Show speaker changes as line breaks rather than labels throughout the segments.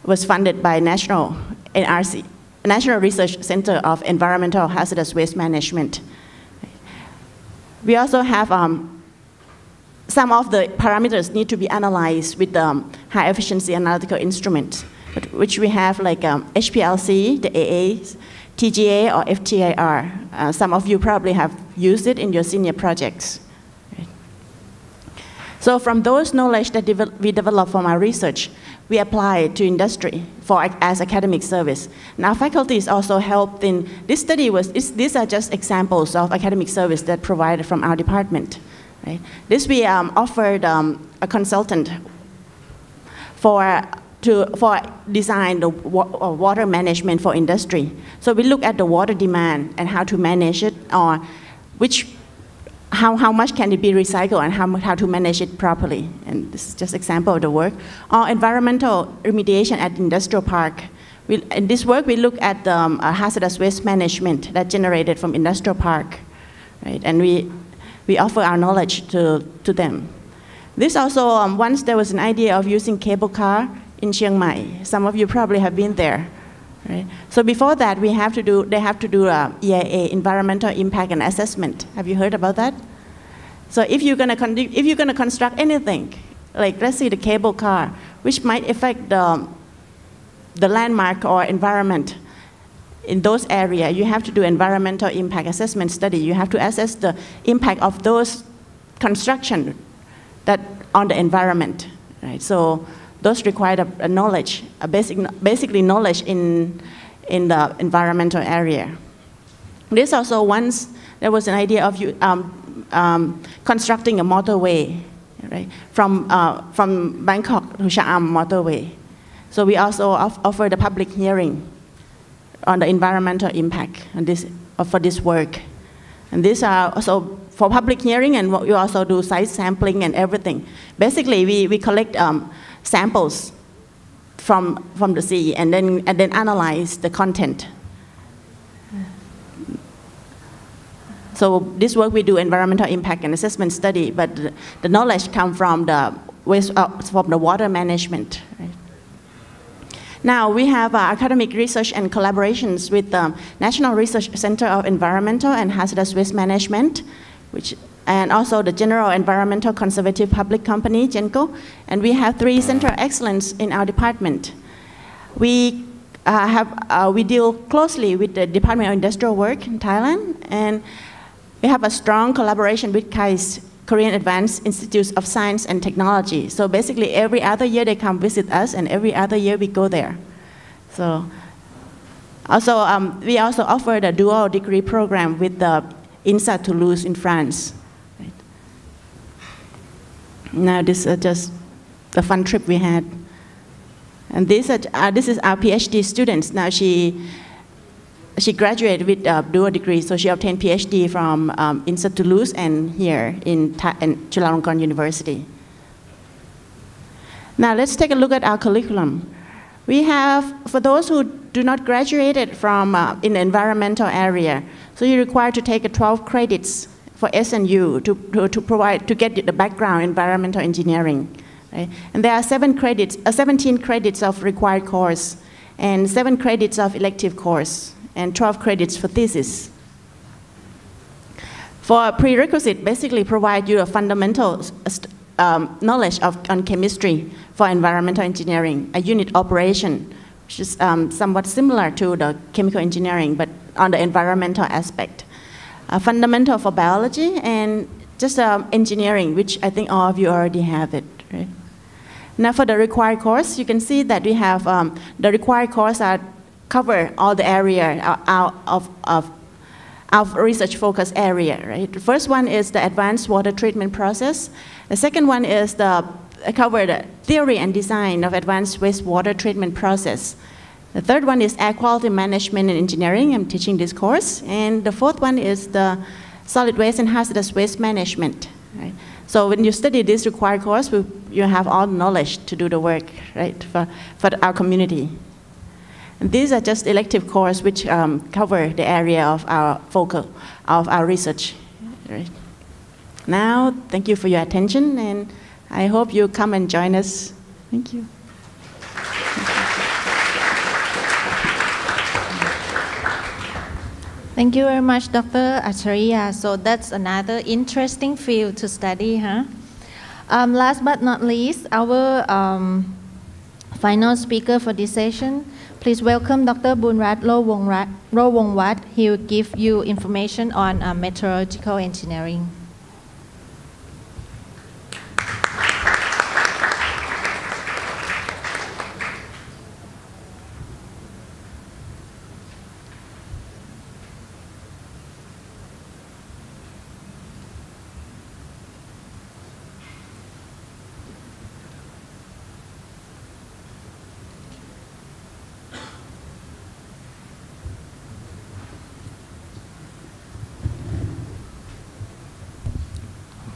was funded by National NRC, National Research Center of Environmental Hazardous Waste Management. We also have some of the parameters need to be analyzed with high efficiency analytical instruments, which we have like HPLC, the AA, TGA, or FTIR. Some of you probably have used it in your senior projects. So from those knowledge that we develop from our research, we apply it to industry as academic service. Now faculties also helped in this study. These are just examples of academic service that provided from our department. Right? This we offered a consultant for design the water management for industry. So we look at the water demand and how to manage it, or how much can it be recycled and how to manage it properly. And this is just example of the work. Or environmental remediation at industrial park. In this work, we look at the hazardous waste management that generated from industrial park, right? And we offer our knowledge to them. This also, once there was an idea of using cable car in Chiang Mai. Some of you probably have been there. Right? So before that, they have to do EIA, Environmental Impact and Assessment. Have you heard about that? So if you're going to construct anything, like let's say the cable car, which might affect the landmark or environment in those areas, you have to do environmental impact assessment study. You have to assess the impact of those construction on the environment. Right? So those require a knowledge, basically knowledge in the environmental area. This also, once there was an idea of constructing a motorway, right, from Bangkok to Sha-am motorway. So we also offered a public hearing on the environmental impact for this work. And these are also for public hearing, and we also do site sampling and everything. Basically, we collect samples from the sea and then analyze the content. So this work we do environmental impact and assessment study, but the knowledge comes from the water management. Right? Now we have academic research and collaborations with the National Research Center of Environmental and Hazardous Waste Management, and also the General Environmental Conservative Public Company, GENCO, and we have 3 Center of Excellence in our department. We deal closely with the Department of Industrial Work in Thailand, and we have a strong collaboration with KAIST, Korean Advanced Institutes of Science and Technology. So basically every other year they come visit us, and every other year we go there. So also, we also offer the dual degree program with the INSA Toulouse in France. Right. Now this is just the fun trip we had. And this is our PhD students. Now she graduated with a dual degree, so she obtained PhD from INSA Toulouse and here in Chulalongkorn University. Now let's take a look at our curriculum. We have, for those who do not graduate from in the environmental area, so you're required to take 12 credits for SNU to get the background in environmental engineering. Right? And there are 17 credits of required course, and 7 credits of elective course, and 12 credits for thesis. For a prerequisite, basically provide you a fundamental knowledge on chemistry for environmental engineering, a unit operation, which is somewhat similar to the chemical engineering, but on the environmental aspect. Fundamental for biology, and just engineering, which I think all of you already have it. Right? Now for the required course, you can see that we have the required course cover all the area of research focus area. Right? The first one is the advanced water treatment process. The second one is cover the theory and design of advanced wastewater treatment process. The third one is air quality management and engineering. I'm teaching this course. And the fourth one is the solid waste and hazardous waste management. Right? So when you study this required course, you have all the knowledge to do the work, right, for our community. And these are just elective courses which cover the area of our focus of our research. Right? Now, thank you for your attention, and I hope you come and join us. Thank you.
Thank you very much, Dr. Acharya. So that's another interesting field to study, huh? Last but not least, our final speaker for this session. Please welcome Dr. Bunrat Rowongwat. He will give you information on metallurgical engineering.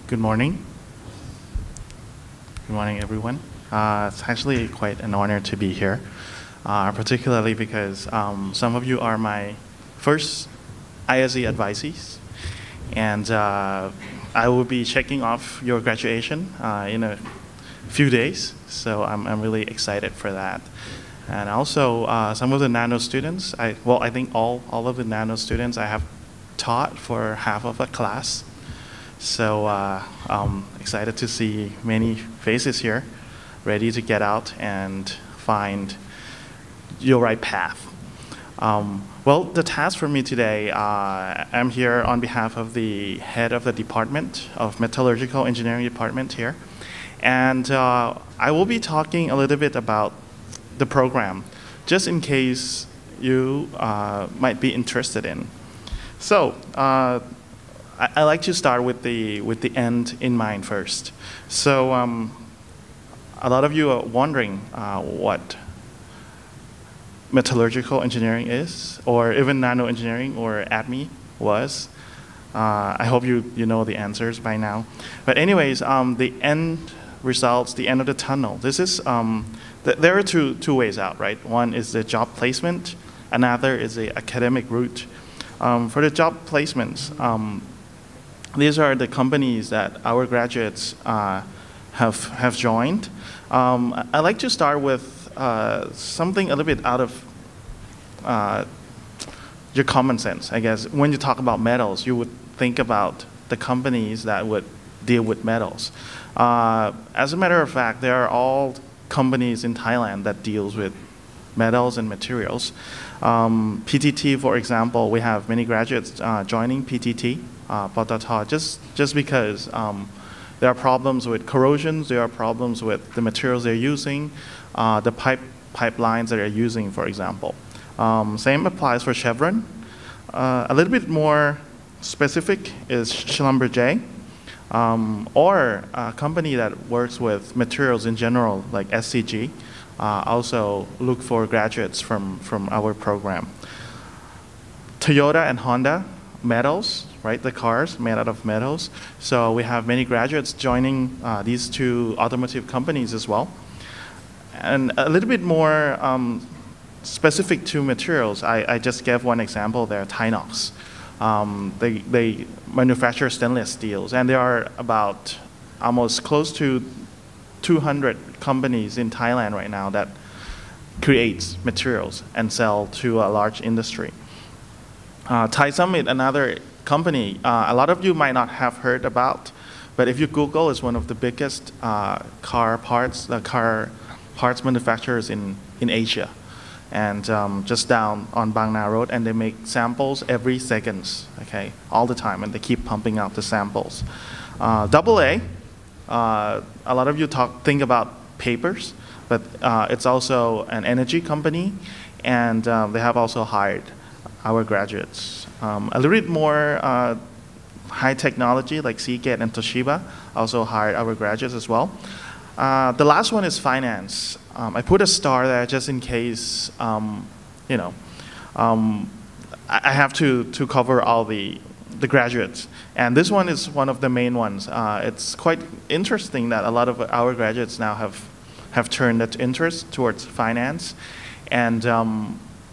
Good morning. Good morning, everyone. It's actually quite an honor to be here, particularly because some of you are my first ISE advisees, and I will be checking off your graduation in a few days, so I'm really excited for that. And also, some of the nano students, I think all of the nano students I have taught for half of a class. So I'm excited to see many faces here, ready to get out and find your right path. Well, the task for me today, I'm here on behalf of the head of the department of Metallurgical Engineering department here. And I will be talking a little bit about the program, just in case you might be interested in. So, I like to start with the end in mind first. So a lot of you are wondering what metallurgical engineering is, or even nano engineering or ATME was. I hope you know the answers by now. But anyways, the end results, the end of the tunnel. This is there are two ways out, right? One is the job placement, another is the academic route. For the job placements. These are the companies that our graduates have joined. I'd like to start with something a little bit out of your common sense, I guess. When you talk about metals, you would think about the companies that would deal with metals. As a matter of fact, there are all companies in Thailand that deals with metals and materials. PTT, for example, we have many graduates joining PTT. Just because there are problems with corrosions, there are problems with the materials they're using, the pipelines that they're using, for example. Same applies for Chevron. A little bit more specific is Schlumberger, or a company that works with materials in general, like SCG, also look for graduates from our program. Toyota and Honda, metals, right? The cars made out of metals. So we have many graduates joining these two automotive companies as well. And a little bit more specific to materials, I just gave one example there, Tynox. They manufacture stainless steels, and there are about almost close to 200 companies in Thailand right now that creates materials and sell to a large industry. Thai Summit, another company, a lot of you might not have heard about, but if you Google, it's one of the biggest car parts manufacturers in Asia, and just down on Bang Na Road, and they make samples every seconds, okay, all the time, and they keep pumping out the samples. AA, a lot of you think about papers, but it's also an energy company, and they have also hired our graduates. A little bit more high technology like Seagate and Toshiba also hired our graduates as well. The last one is finance. I put a star there just in case, I have to cover all the graduates. And this one is one of the main ones. It's quite interesting that a lot of our graduates now have turned that interest towards finance, and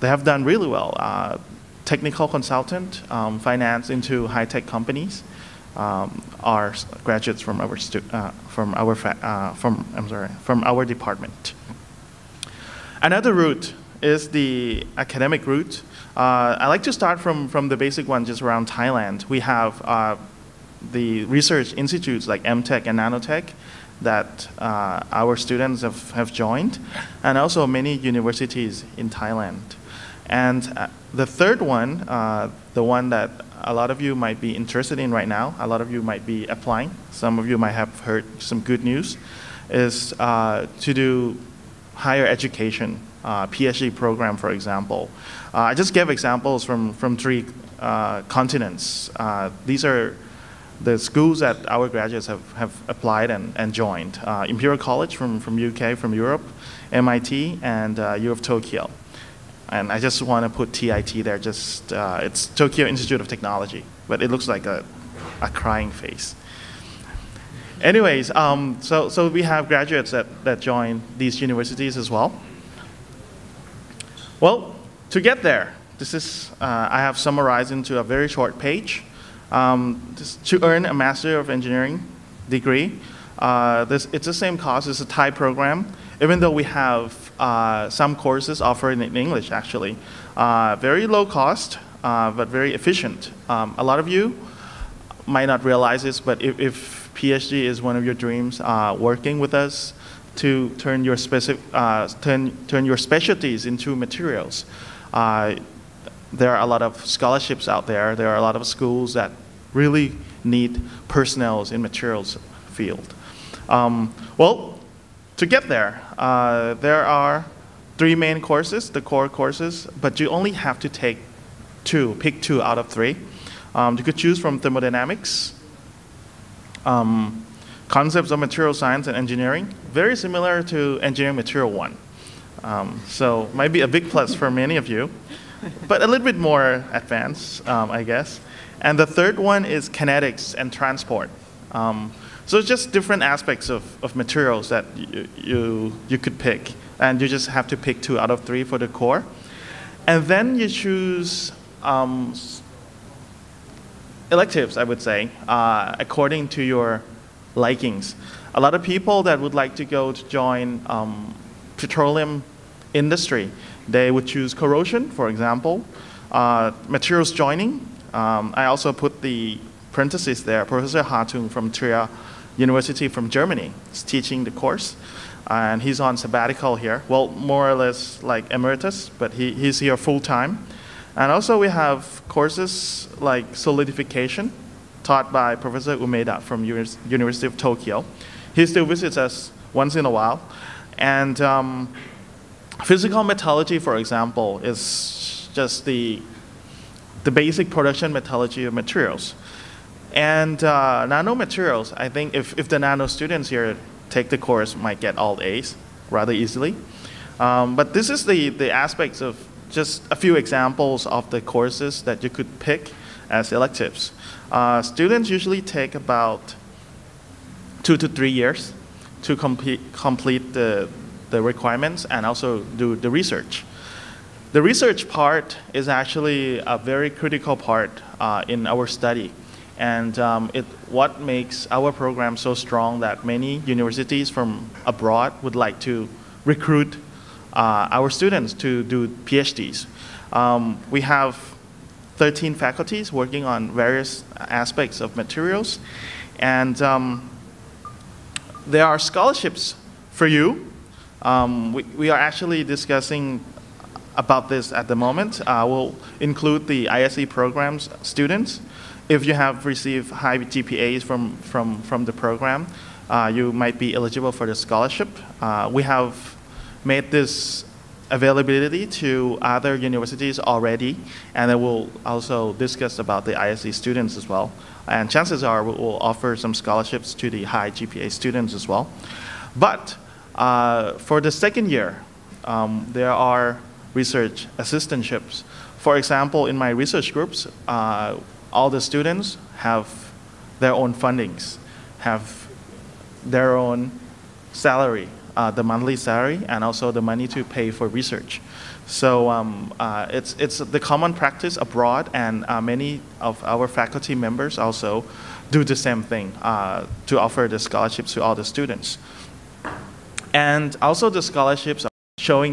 they have done really well. Technical consultant, finance into high-tech companies, are graduates from our department. Another route is the academic route. I like to start from the basic one, just around Thailand. We have the research institutes like MTech and Nanotech that our students have joined, and also many universities in Thailand. And the third one, the one that a lot of you might be interested in right now, a lot of you might be applying, some of you might have heard some good news, is to do higher education, PhD program, for example. I just gave examples from 3 continents. These are the schools that our graduates have applied and joined. Imperial College from UK, from Europe, MIT, and U of Tokyo. And I just want to put TIT there, just, it's Tokyo Institute of Technology, but it looks like a crying face. Anyways, so we have graduates that join these universities as well. Well, to get there, this is, I have summarized into a very short page. To earn a Master of Engineering degree, it's the same cost as a Thai program, even though we have some courses offered in English, actually. Very low cost, but very efficient. A lot of you might not realize this, but if PhD is one of your dreams, working with us to turn your turn your specialties into materials. There are a lot of scholarships out there. There are a lot of schools that really need personnel in materials field. Well, to get there, there are 3 main courses, the core courses, but you only have to take 2, pick 2 out of 3. You could choose from thermodynamics, concepts of material science and engineering, very similar to engineering material 1. So might be a big plus for many of you, but a little bit more advanced, I guess. And the third one is kinetics and transport. So it's just different aspects of materials that you could pick, and you just have to pick 2 out of 3 for the core. And then you choose electives, I would say, according to your likings. A lot of people that would like to go to join petroleum industry, they would choose corrosion, for example, materials joining. I also put the parentheses there. Professor Hartung from Trier University from Germany is teaching the course, and he's on sabbatical here. Well, more or less like emeritus, but he's here full time. And also we have courses like solidification, taught by Professor Umeda from University of Tokyo. He still visits us once in a while. And physical metallurgy, for example, is just the basic production metallurgy of materials. And nanomaterials, I think if the nano students here take the course, might get all A's rather easily. But this is the aspects of just a few examples of the courses that you could pick as electives. Students usually take about 2 to 3 years to complete the requirements and also do the research. The research part is actually a very critical part in our study. And what makes our program so strong that many universities from abroad would like to recruit our students to do PhDs. We have 13 faculties working on various aspects of materials. And there are scholarships for you. We are actually discussing about this at the moment. We'll include the ISE programs students. If you have received high GPAs from the program, you might be eligible for the scholarship. We have made this availability to other universities already, and then we'll also discuss about the ISE students as well. And chances are we'll offer some scholarships to the high GPA students as well. But for the second year, there are research assistantships. For example, in my research groups, all the students have their own fundings, have their own salary, the monthly salary, and also the money to pay for research. So it's the common practice abroad, and many of our faculty members also do the same thing to offer the scholarships to all the students. And also the scholarships are showing